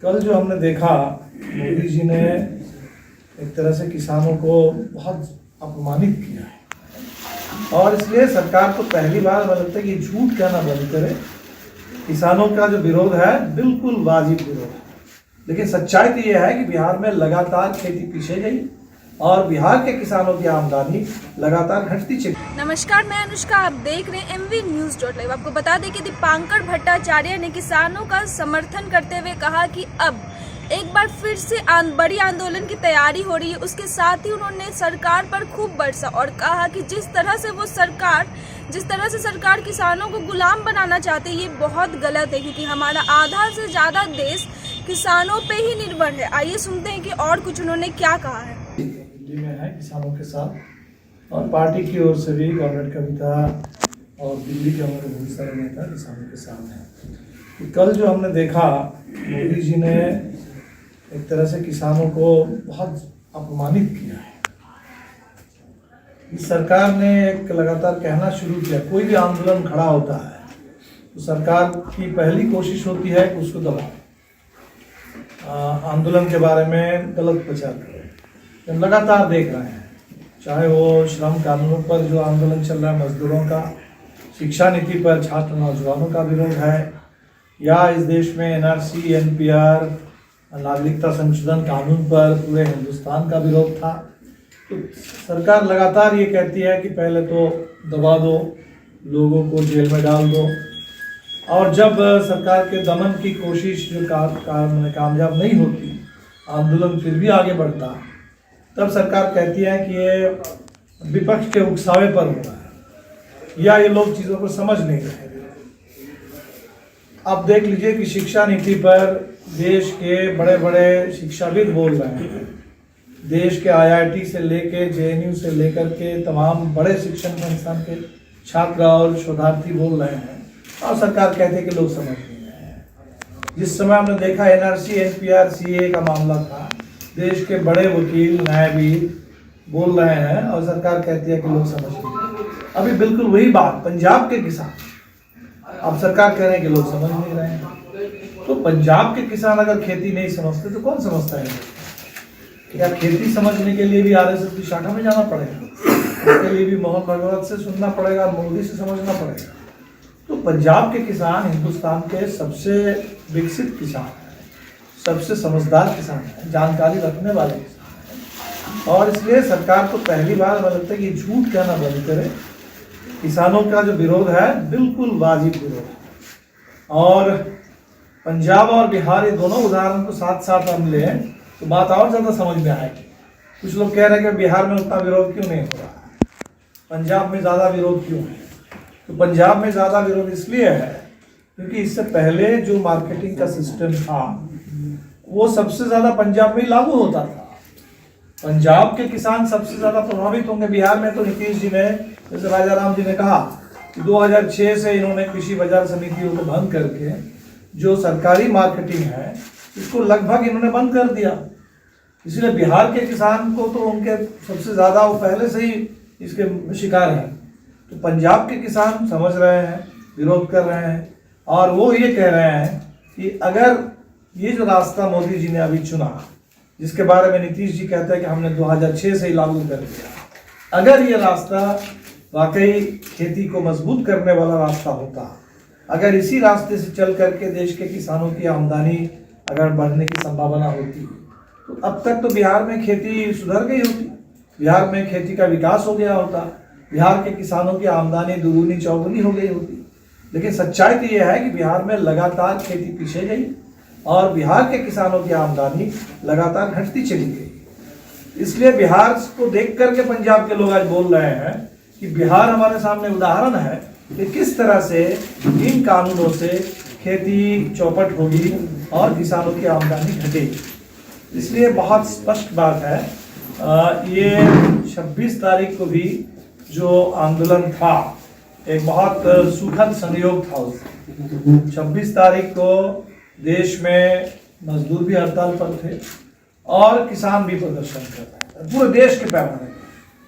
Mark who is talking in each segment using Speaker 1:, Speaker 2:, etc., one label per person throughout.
Speaker 1: कल जो हमने देखा, मोदी जी ने एक तरह से किसानों को बहुत अपमानित किया है और इसलिए सरकार को पहली बार मुझे लगता है कि झूठ कहना बंद करे। किसानों का जो विरोध है बिल्कुल वाजिब विरोध है, लेकिन सच्चाई तो ये है कि बिहार में लगातार खेती पीछे गई और बिहार के किसानों की आमदनी लगातार घटती चली।
Speaker 2: नमस्कार, मैं अनुष्का, आप देख रहे हैं MV News.live। आपको बता दें कि दीपांकर भट्टाचार्य ने किसानों का समर्थन करते हुए कहा कि अब एक बार फिर से बड़ी आंदोलन की तैयारी हो रही है। उसके साथ ही उन्होंने सरकार पर खूब बरसा और कहा कि जिस तरह से सरकार किसानों को गुलाम बनाना चाहती है, ये बहुत गलत है, क्योंकि हमारा आधा से ज़्यादा देश किसानों पे ही निर्भर है। आइए सुनते हैं कि और कुछ उन्होंने क्या कहा है।
Speaker 1: दिल्ली में है किसानों के साथ और पार्टी की ओर से भी कॉमरेड कविता और दिल्ली के हमारे बहुत सारे नेता किसानों के साथ हैं। कल जो हमने देखा, मोदी जी ने एक तरह से किसानों को बहुत अपमानित किया है। इस सरकार ने एक लगातार कहना शुरू किया, कोई भी आंदोलन खड़ा होता है तो सरकार की पहली कोशिश होती है कि उसको दबाए, आंदोलन के बारे में गलत प्रचार करें। लगातार देख रहे हैं, चाहे वो श्रम कानूनों पर जो आंदोलन चल रहा है मजदूरों का, शिक्षा नीति पर छात्र नौजवानों का विरोध है, या इस देश में NRC NPR नागरिकता संशोधन कानून पर पूरे हिंदुस्तान का विरोध था। तो सरकार लगातार ये कहती है कि पहले तो दबा दो, लोगों को जेल में डाल दो, और जब सरकार के दमन की कोशिश जो कामयाब नहीं होती, आंदोलन फिर भी आगे बढ़ता, तब सरकार कहती है कि ये विपक्ष के उकसावे पर हो रहा है या ये लोग चीज़ों को समझ नहीं रहे। आप देख लीजिए कि शिक्षा नीति पर देश के बड़े बड़े शिक्षाविद बोल रहे हैं, देश के IIT से लेके JNU से लेकर के तमाम बड़े शिक्षण संस्थान के छात्र और शोधार्थी बोल रहे हैं, और सरकार कहते हैं कि लोग समझ नहीं रहे हैं। जिस समय हमने देखा NRC NPR CA का मामला था, देश के बड़े वकील न्यायविद बोल रहे हैं और सरकार कहती है कि लोग समझ नहीं रहे। अभी बिल्कुल वही बात पंजाब के किसान, अब सरकार कह रहे हैं कि लोग समझ नहीं रहे हैं। तो पंजाब के किसान अगर खेती नहीं समझते तो कौन समझता है? क्या खेती समझने के लिए भी RSS की शाखा में जाना पड़ेगा? उसके लिए भी मोहन भागवत से सुनना पड़ेगा, मोदी से समझना पड़ेगा? तो पंजाब के किसान हिंदुस्तान के सबसे विकसित किसान हैं, सबसे समझदार किसान हैं, जानकारी रखने वाले किसान हैं, और इसलिए सरकार को पहली बार मुझे लगता है कि झूठ कहना बंद करे। किसानों का जो विरोध है बिल्कुल वाजिब विरोध है, और पंजाब और बिहार ये दोनों उदाहरण को साथ साथ हम लें तो बात और ज़्यादा समझ में आएगी। कुछ लोग कह रहे हैं कि बिहार में उतना विरोध क्यों नहीं हो रहा है, पंजाब में ज़्यादा विरोध क्यों है? तो पंजाब में ज़्यादा विरोध इसलिए है क्योंकि इससे पहले जो मार्केटिंग का सिस्टम था वो सबसे ज़्यादा पंजाब में लागू होता था। पंजाब के किसान सबसे ज़्यादा प्रभावित होंगे। बिहार में तो नीतीश जी ने, जैसे राजा राम जी ने कहा, 2006 से इन्होंने कृषि बाजार समितियों को भंग करके जो सरकारी मार्केटिंग है इसको लगभग इन्होंने बंद कर दिया। इसलिए बिहार के किसान को तो उनके सबसे ज़्यादा वो पहले से ही इसके शिकार हैं। तो पंजाब के किसान समझ रहे हैं, विरोध कर रहे हैं, और वो ये कह रहे हैं कि अगर ये जो रास्ता मोदी जी ने अभी चुना, जिसके बारे में नीतीश जी कहते हैं कि हमने 2006 से ही लागू कर दिया, अगर ये रास्ता वाकई खेती को मजबूत करने वाला रास्ता होता, अगर इसी रास्ते से चल करके देश के किसानों की आमदनी अगर बढ़ने की संभावना होती, तो अब तक तो बिहार में खेती सुधर गई होती, बिहार में खेती का विकास हो गया होता, बिहार के किसानों की आमदनी दुगुनी चौगुनी हो गई होती। लेकिन सच्चाई तो ये है कि बिहार में लगातार खेती पीछे गई और बिहार के किसानों की आमदनी लगातार घटती चली गई। इसलिए बिहार को देख करके पंजाब के लोग आज बोल रहे हैं कि बिहार हमारे सामने उदाहरण है कि किस तरह से इन कानूनों से खेती चौपट होगी और किसानों की आमदनी घटेगी। इसलिए बहुत स्पष्ट बात है, ये 26 तारीख को भी जो आंदोलन था एक बहुत सुखद संयोग था। 26 तारीख को देश में मजदूर भी हड़ताल पर थे और किसान भी प्रदर्शन कर रहे थे, पूरे देश के पैमाने पर।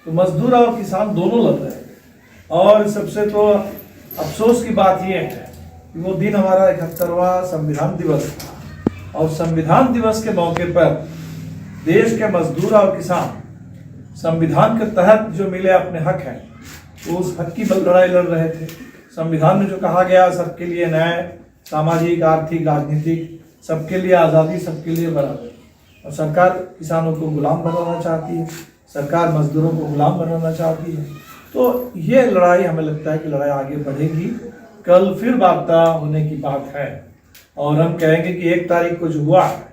Speaker 1: तो मजदूर और किसान दोनों लड़ रहे थे, और सबसे तो अफसोस की बात यह है कि वो दिन हमारा 71वां संविधान दिवस था और संविधान दिवस के मौके पर देश के मजदूर और किसान संविधान के तहत जो मिले अपने हक हैं, वो उस हक की लड़ाई लड़ रहे थे। संविधान में जो कहा गया, सबके लिए न्याय, सामाजिक, आर्थिक, राजनीतिक, सबके लिए आज़ादी, सबके लिए बराबर। और सरकार किसानों को गुलाम बनाना चाहती है, सरकार मजदूरों को गुलाम बनाना चाहती है। तो ये लड़ाई, हमें लगता है कि लड़ाई आगे बढ़ेगी। कल फिर वार्ता होने की बात है और हम कहेंगे कि 1 तारीख को जो हुआ है,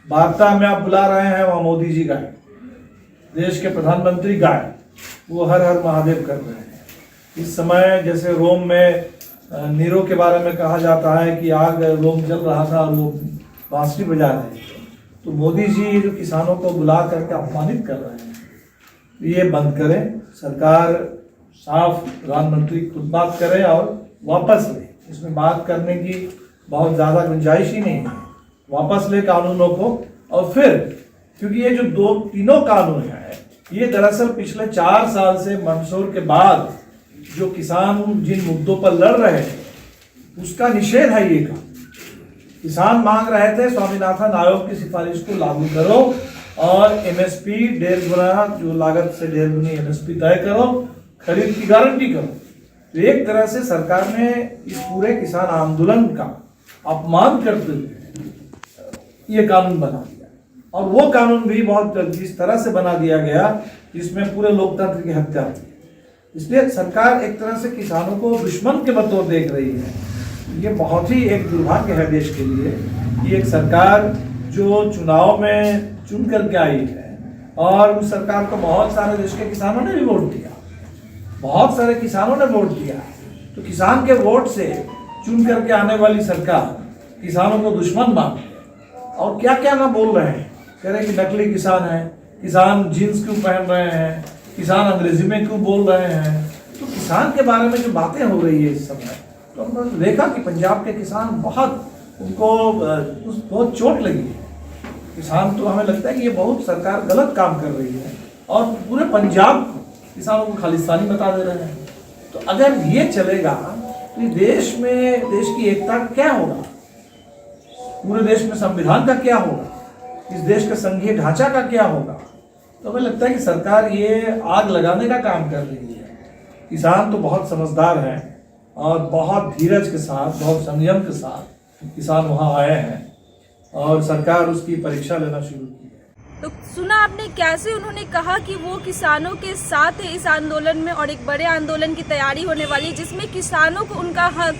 Speaker 1: वार्ता में आप बुला रहे हैं, वहाँ मोदी जी गए, देश के प्रधानमंत्री गए, वो हर हर महादेव कर रहे हैं। इस समय जैसे रोम में नीरो के बारे में कहा जाता है कि आग रोम जल रहा था और वो बांसुरी बजा रहे थे, तो मोदी जी जो किसानों को बुला करके अपमानित कर रहे हैं, ये बंद करें। सरकार साफ, प्रधानमंत्री खुद बात करे और वापस ले। इसमें बात करने की बहुत ज़्यादा गुंजाइश ही नहीं है। वापस ले कानूनों को, और फिर क्योंकि ये जो तीनों कानून है, ये दरअसल पिछले 4 साल से मंदसौर के बाद जो किसान जिन मुद्दों पर लड़ रहे थे उसका निषेध है। ये का किसान मांग रहे थे स्वामीनाथन आयोग की सिफारिश को लागू करो और एमएसपी 1.5 गुना, जो लागत से 1.5 गुनी एमएसपी तय करो, खरीद की गारंटी करो। तो एक तरह से सरकार ने इस पूरे किसान आंदोलन का अपमान करते हुए ये कानून बना दिया, और वो कानून भी बहुत जिस तरह से बना दिया गया जिसमें पूरे लोकतंत्र की हत्या हुई। इसलिए सरकार एक तरह से किसानों को दुश्मन के बतौर देख रही है। ये बहुत ही एक दुर्भाग्य है देश के लिए कि एक सरकार जो चुनाव में चुन करके आई है, और उस सरकार को बहुत सारे देश के किसानों ने भी वोट दिया, बहुत सारे किसानों ने वोट दिया। तो किसान के वोट से चुन करके आने वाली सरकार किसानों को दुश्मन मान और क्या क्या ना बोल रहे हैं, कह रहे हैं कि नकली किसान है, किसान जीन्स क्यों पहन रहे हैं, किसान अंग्रेजी में क्यों बोल रहे हैं। तो किसान के बारे में जो बातें हो रही है इस समय, तो हमने देखा कि पंजाब के किसान उनको बहुत चोट लगी है। किसान, तो हमें लगता है कि ये बहुत सरकार गलत काम कर रही है और पूरे पंजाब को, किसानों को खालिस्तानी बता दे रहे हैं। तो अगर ये चलेगा तो देश में, देश की एकता का क्या होगा, पूरे देश में संविधान का क्या होगा, इस देश का संघीय ढांचा का क्या होगा। तो हमें लगता है कि सरकार ये आग लगाने का काम कर रही है। किसान तो बहुत समझदार हैं और बहुत धीरज के साथ, बहुत संयम के साथ किसान वहाँ आए हैं और सरकार उसकी परीक्षा लेना शुरू की है।
Speaker 2: तो सुना आपने कैसे उन्होंने कहा कि वो किसानों के साथ है इस आंदोलन में, और एक बड़े आंदोलन की तैयारी होने वाली है जिसमें किसानों को उनका हक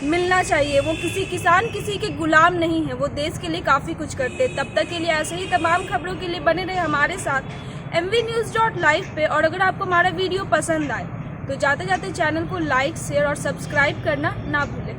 Speaker 2: मिलना चाहिए। वो किसान किसी के गुलाम नहीं है, वो देश के लिए काफ़ी कुछ करते हैं। तब तक के लिए ऐसे ही तमाम खबरों के लिए बने रहे हमारे साथ MVNews.live पे। और अगर आपको हमारा वीडियो पसंद आए तो जाते जाते चैनल को लाइक, शेयर और सब्सक्राइब करना ना भूलें।